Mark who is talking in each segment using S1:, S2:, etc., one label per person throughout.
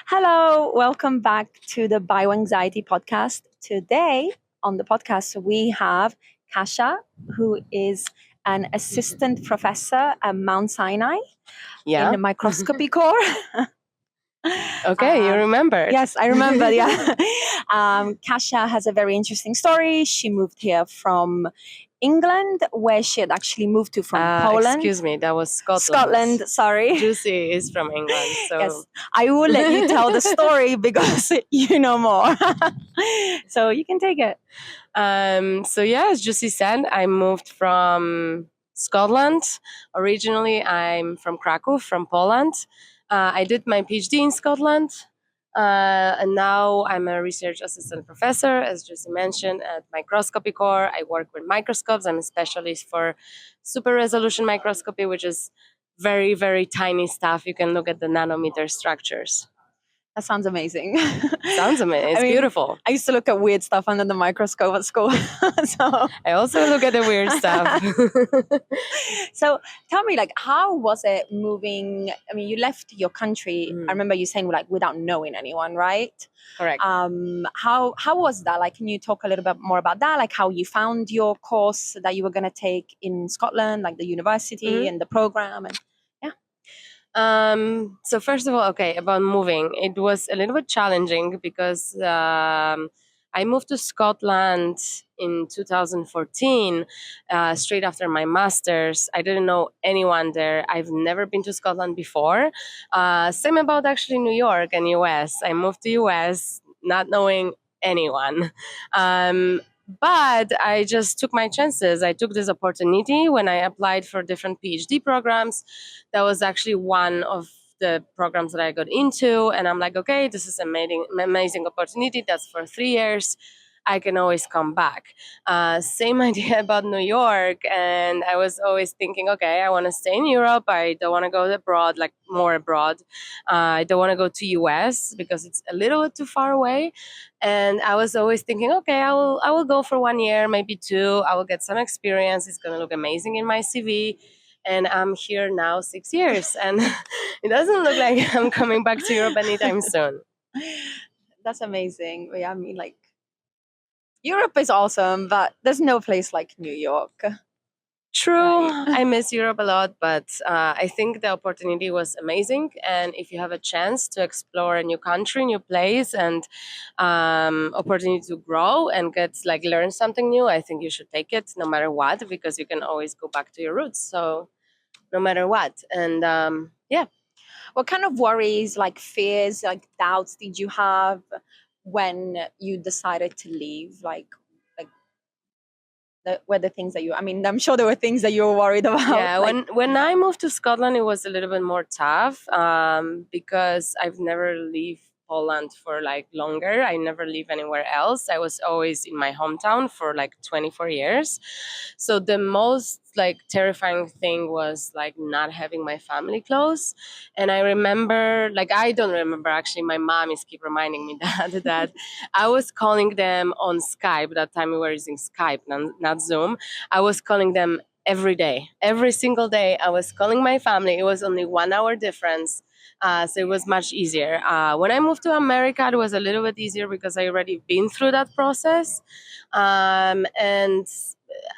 S1: Hello, welcome back to the Bioanxiety podcast. Today on the podcast, we have Kasia, who is an assistant professor at Mount Sinai in
S2: Yeah.
S1: the Microscopy Core.
S2: Okay, you remembered.
S1: Yes, I remember. Yeah. Kasia has a very interesting story. She moved here from England, where she had actually moved to from Poland.
S2: Excuse me, that was Scotland.
S1: Scotland, sorry.
S2: Juicy is from England, so
S1: Yes, I will let you tell the story because you know more. So you can take it.
S2: As Juicy said, I moved from Scotland. Originally, I'm from Krakow, from Poland. I did my PhD in Scotland. And now I'm a research assistant professor, as Juicy mentioned, at Microscopy Core. I work with microscopes. I'm a specialist for super resolution microscopy, which is very, very tiny stuff. You can look at the nanometer structures.
S1: That sounds amazing.
S2: Sounds amazing. It's beautiful.
S1: I used to look at weird stuff under the microscope at school. So
S2: I also look at the weird stuff.
S1: So tell me, like, how was it moving? I mean, you left your country. I remember you saying like without knowing anyone, right?
S2: Correct.
S1: How was that? Like, can you talk a little bit more about that? Like, how you found your course that you were going to take in Scotland, like the university and the program, and
S2: So first of all, okay, about moving, it was a little bit challenging because I moved to Scotland in 2014, straight after my master's. I didn't know anyone there. I've never been to Scotland before. Same about actually New York and US. I moved to US not knowing anyone. But I just took my chances. I took this opportunity when I applied for different PhD programs. That was actually one of the programs that I got into. And I'm like, okay, this is amazing opportunity. That's for 3 years. I can always come back. Same idea about New York. And I was always thinking, okay, I want to stay in Europe. I don't want to go abroad, like more abroad. I don't want to go to US because it's a little bit too far away. And I was always thinking, okay, I will go for 1 year, maybe two. I will get some experience. It's going to look amazing in my CV. And I'm here now 6 years. And it doesn't look like I'm coming back to Europe anytime soon.
S1: that's amazing. Yeah, I mean, like, Europe is awesome, but there's no place like New York.
S2: True, I miss Europe a lot, but I think the opportunity was amazing. And if you have a chance to explore a new country, new place, and opportunity to grow and learn something new, I think you should take it no matter what, because you can always go back to your roots. So no matter what, and yeah.
S1: What kind of worries, like fears, like doubts did you have when you decided to leave? Like were the things that you? I mean, I'm sure there were things that you were worried about.
S2: Yeah, when I moved to Scotland, it was a little bit more tough because I've never lived Poland for like longer. I never lived anywhere else. I was always in my hometown for like 24 years. So the most like terrifying thing was like not having my family close. And I remember, like, I don't remember actually. My mom is keep reminding me that I was calling them on Skype. That time we were using Skype, not Zoom. I was calling them every day, every single day. I was calling my family. It was only 1 hour difference. So it was much easier. When I moved to America, it was a little bit easier because I already been through that process. And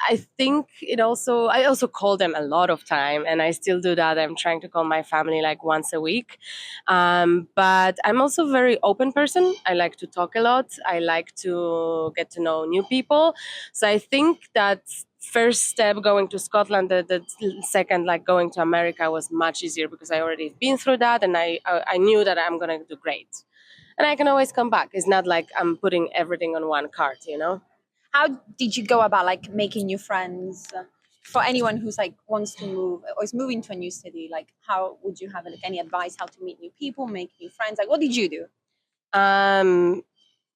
S2: I think I also call them a lot of time, and I still do that. I'm trying to call my family like once a week. But I'm also a very open person. I like to talk a lot. I like to get to know new people. So I think that first step going to Scotland, the second like going to America was much easier because I already been through that, and I knew that I'm gonna do great, and I can always come back. It's not like I'm putting everything on one card, you know.
S1: How did you go about like making new friends? For anyone who's like wants to move or is moving to a new city, like how would you have like any advice how to meet new people, make new friends? Like what did you do?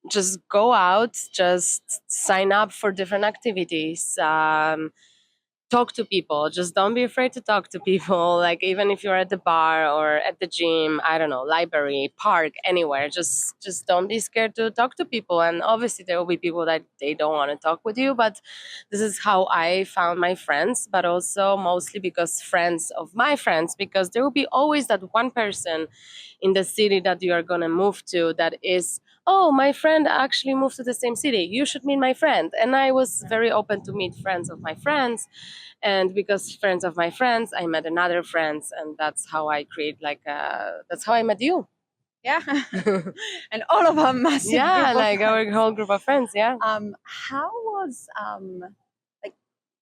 S2: Just go out, just sign up for different activities. talk to people. Just don't be afraid to talk to people. Like even if you're at the bar or at the gym, I don't know, library, park, anywhere. Just don't be scared to talk to people. And obviously there will be people that they don't want to talk with you, but this is how I found my friends, but also mostly because friends of my friends, because there will be always that one person in the city that you are going to move to that is, oh, my friend actually moved to the same city, you should meet my friend. And I was very open to meet friends of my friends, and because friends of my friends, I met another friends, and that's how I create like that's how I met you.
S1: Yeah. And all of our massive
S2: Yeah,
S1: group of
S2: like our
S1: friends.
S2: whole group of friends. Yeah.
S1: How was like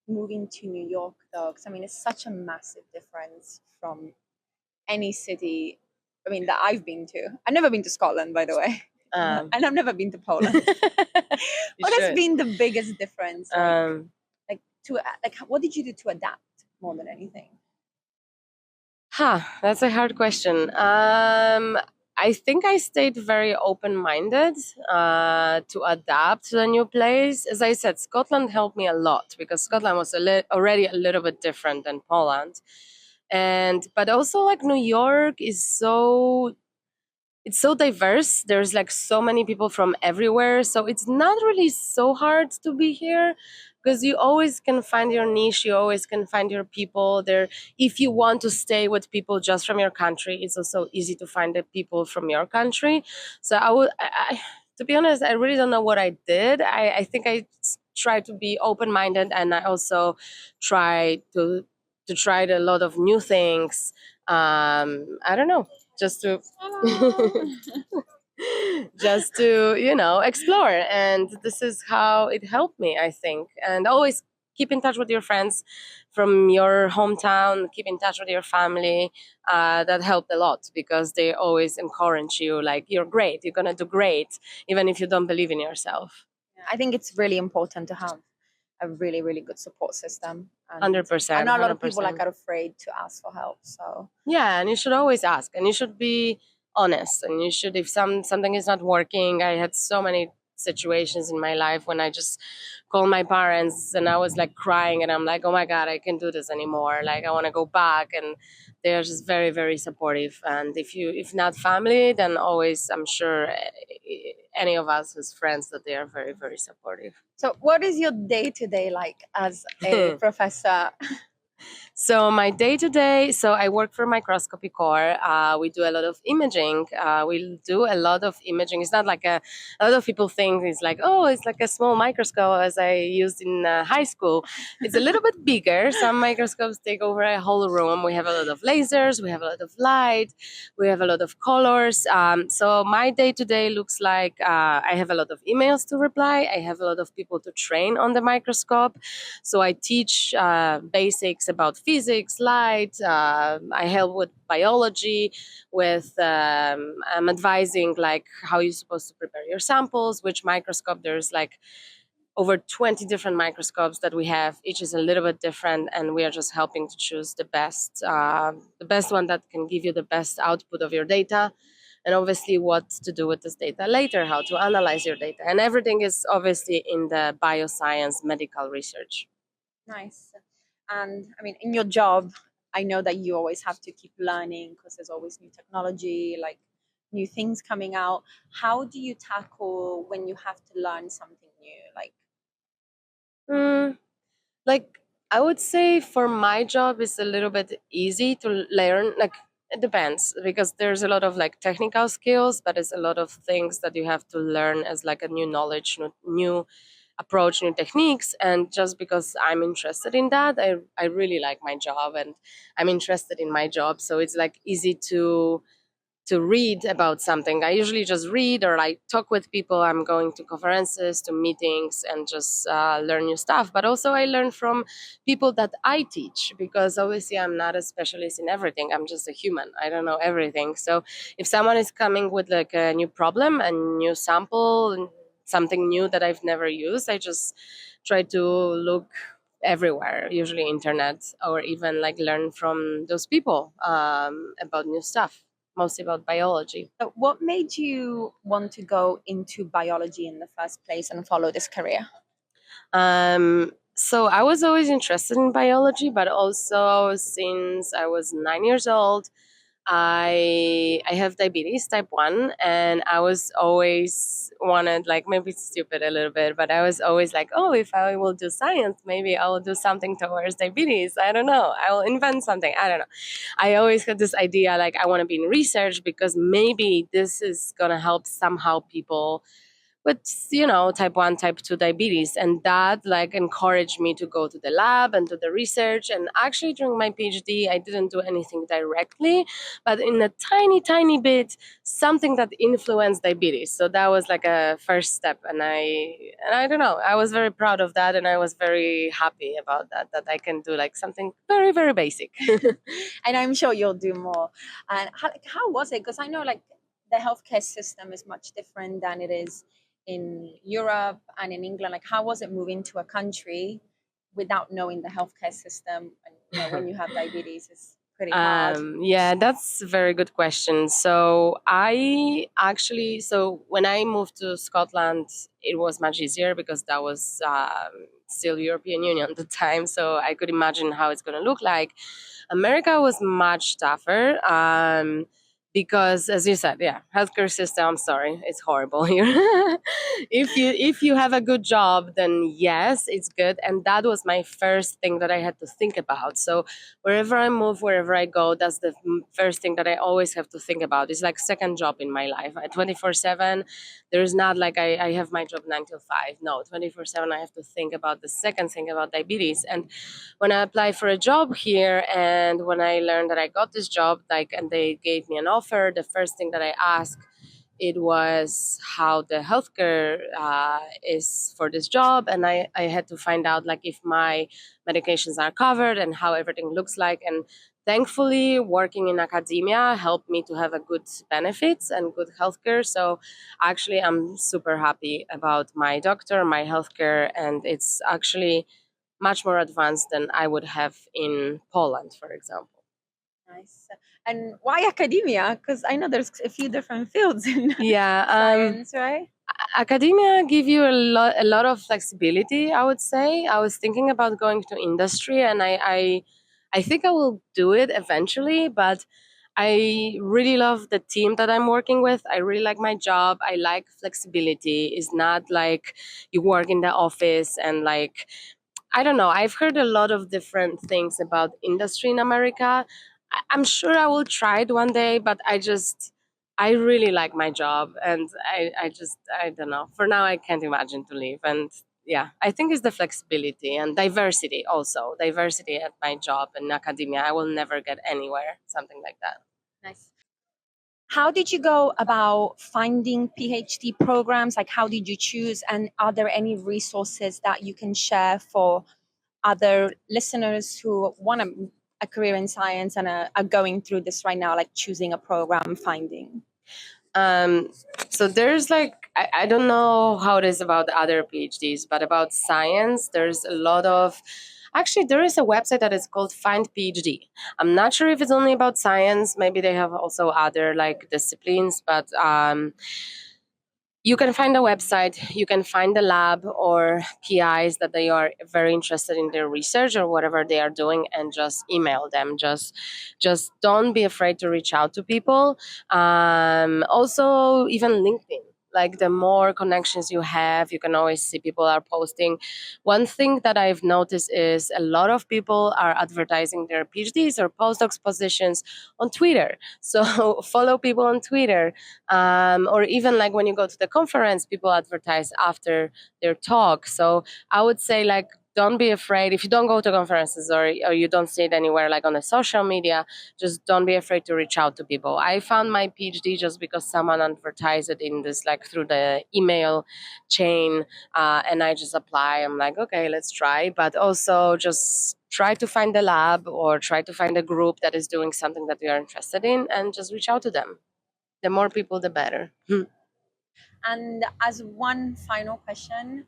S1: moving to New York though? Because I mean, it's such a massive difference from any city. I mean, that I've been to. I've never been to Scotland, by the way,
S2: um,
S1: and I've never been to Poland.
S2: you
S1: What has
S2: should.
S1: been the biggest difference?
S2: Um,
S1: Like what did you do to adapt more than anything?
S2: That's a hard question. I think I stayed very open minded to adapt to the new place. As I said, Scotland helped me a lot because Scotland was already a little bit different than Poland. And but also like New York is so, it's so diverse. There's like so many people from everywhere, so it's not really so hard to be here because you always can find your niche, you always can find your people there. If you want to stay with people just from your country, it's also easy to find the people from your country. So to be honest, I really don't know what I did. I think try to be open-minded, and I also try to try a lot of new things. I don't know, just to just to explore. And this is how it helped me, I think. And always keep in touch with your friends from your hometown, keep in touch with your family. That helped a lot because they always encourage you, like, you're great, you're gonna do great, even if you don't believe in yourself.
S1: I think it's really important to have a really, really good support system. And I
S2: 100%,
S1: know a lot of people like
S2: 100%.
S1: are afraid to ask for help. So
S2: Yeah, and you should always ask, and you should be honest, and you should, if something is not working. I had so many situations in my life when I just called my parents and I was like crying, and I'm like, oh my god, I can't do this anymore, like I want to go back. And they're just very, very supportive. And if not family, then always, I'm sure, any of us as friends, that they are very, very supportive.
S1: so what is your day to day like as a professor?
S2: So my day to day, so I work for Microscopy Core. We do a lot of imaging. We do a lot of imaging. It's not like a lot of people think it's like, oh, it's like a small microscope as I used in high school. It's a little bit bigger. Some microscopes take over a whole room. We have a lot of lasers. We have a lot of light. We have a lot of colors. So my day to day looks like I have a lot of emails to reply. I have a lot of people to train on the microscope. So I teach basics about physics, light. I help with biology. With I'm advising like how you're supposed to prepare your samples, which microscope. There's like over 20 different microscopes that we have. Each is a little bit different, and we are just helping to choose the best one that can give you the best output of your data. And obviously what to do with this data later, how to analyze your data. And everything is obviously in the bioscience medical research.
S1: Nice. And I mean, in your job, I know that you always have to keep learning because there's always new technology, like new things coming out. How do you tackle when you have to learn something new? Like,
S2: Mm, like I would say for my job it's a little bit easy to learn. Like it depends because there's a lot of like technical skills, but it's a lot of things that you have to learn as like a new knowledge, new approach, new techniques. And just because I'm interested in that, I really like my job and I'm interested in my job. So it's like easy to read about something. I usually just read or I talk with people. I'm going to conferences, to meetings, and just learn new stuff. But also, I learn from people that I teach because obviously I'm not a specialist in everything. I'm just a human. I don't know everything. So if someone is coming with like a new problem, a new sample, and something new that I've never used, I just try to look everywhere, usually internet, or even like learn from those people about new stuff, mostly about biology.
S1: so what made you want to go into biology in the first place and follow this career?
S2: Um, So I was always interested in biology, but also since I was 9 years old, I have diabetes type 1, and I was always wanted, like, maybe it's stupid a little bit, but I was always like, oh, if I will do science, maybe I will do something towards diabetes. I don't know. I will invent something. I don't know. I always had this idea, like, I want to be in research because maybe this is going to help somehow people with, type 1, type 2 diabetes. And that, like, encouraged me to go to the lab and to the research. And actually during my PhD I didn't do anything directly, but in a tiny tiny bit, something that influenced diabetes. So that was like a first step, and I don't know, I was very proud of that, and I was very happy about that I can do like something very very basic.
S1: And I'm sure you'll do more. And how was it? Because I know like the healthcare system is much different than it is in Europe and in England. Like, how was it moving to a country without knowing the healthcare system? And when you have diabetes, it's pretty hard.
S2: Yeah, that's a very good question. So so when I moved to Scotland, it was much easier because that was still European Union at the time. So I could imagine how it's going to look like. America was much tougher. Because, as you said, yeah, healthcare system, I'm sorry, it's horrible here. If you have a good job, then yes, it's good. And that was my first thing that I had to think about. So wherever I move, wherever I go, that's the first thing that I always have to think about. It's like second job in my life. At 24/7, there's not like I have my job 9 to 5. No, 24/7, I have to think about the second thing about diabetes. And when I applied for a job here, and when I learned that I got this job, like, and they gave me an offer, the first thing that I asked, it was how the healthcare is for this job. And I had to find out like if my medications are covered and how everything looks like. And thankfully working in academia helped me to have a good benefits and good healthcare. So actually I'm super happy about my doctor, my healthcare, and it's actually much more advanced than I would have in Poland, for example.
S1: Nice. And why academia? Because I know there's a few different fields in
S2: Yeah,
S1: science, right?
S2: academia give you a lot of flexibility, I would say. I was thinking about going to industry, and I think I will do it eventually, but I really love the team that I'm working with. I really like my job. I like flexibility. It's not like you work in the office and like, I don't know. I've heard a lot of different things about industry in America. I'm sure I will try it one day, but I really like my job, and I don't know. For now, I can't imagine to leave. And yeah, I think it's the flexibility and diversity also. Diversity at my job and academia. I will never get anywhere, something like that.
S1: Nice. How did you go about finding PhD programs? Like, how did you choose? And are there any resources that you can share for other listeners who want a career in science and are going through this right now, like choosing a program, finding?
S2: Um, so there's like, I don't know how it is about other PhDs, but about science, there's a lot of. Actually, there is a website that is called Find PhD. I'm not sure if it's only about science. Maybe they have also other like disciplines, but you can find a website, you can find a lab or PIs that they are very interested in their research or whatever they are doing, and just email them. Just don't be afraid to reach out to people. Also, even LinkedIn. Like, the more connections you have, you can always see people are posting. One thing that I've noticed is a lot of people are advertising their PhDs or postdocs positions on Twitter. So follow people on Twitter, or even like when you go to the conference, people advertise after their talk. So I would say, like, don't be afraid if you don't go to conferences, or you don't see it anywhere like on the social media. Just don't be afraid to reach out to people. I found my PhD just because someone advertised it in this, like, through the email chain, and I just apply. I'm like, okay, let's try. But also just try to find a lab or try to find a group that is doing something that you are interested in, and just reach out to them. The more people, the better.
S1: And as one final question,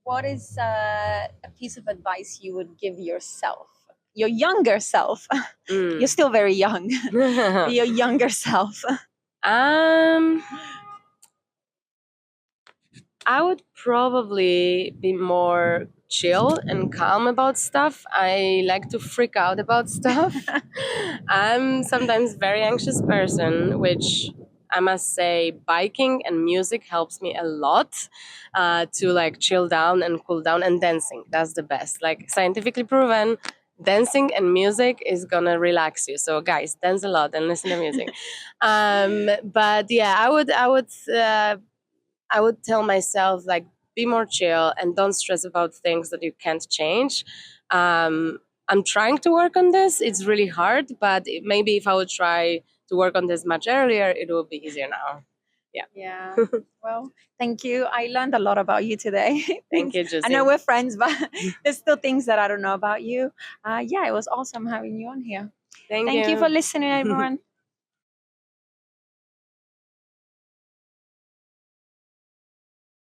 S1: what is a piece of advice you would give yourself, your younger self? You're still very young, your younger self.
S2: um, I would probably be more chill and calm about stuff. I like to freak out about stuff. I'm sometimes very anxious person, which I must say biking and music helps me a lot to like chill down and cool down, and dancing. That's the best. Like scientifically proven, dancing and music is gonna relax you. So guys, dance a lot and listen to music. But yeah, I would tell myself like be more chill and don't stress about things that you can't change. Um, I'm trying to work on this. It's really hard, but maybe if I would try to work on this much earlier, it will be easier now. Yeah.
S1: Yeah. Well, thank you. I learned a lot about you today.
S2: Thank you,
S1: I know
S2: Josie.
S1: we're friends, but there's still things that I don't know about you. Yeah, it was awesome having you on here.
S2: Thank
S1: Thank you for
S2: you.
S1: listening, everyone.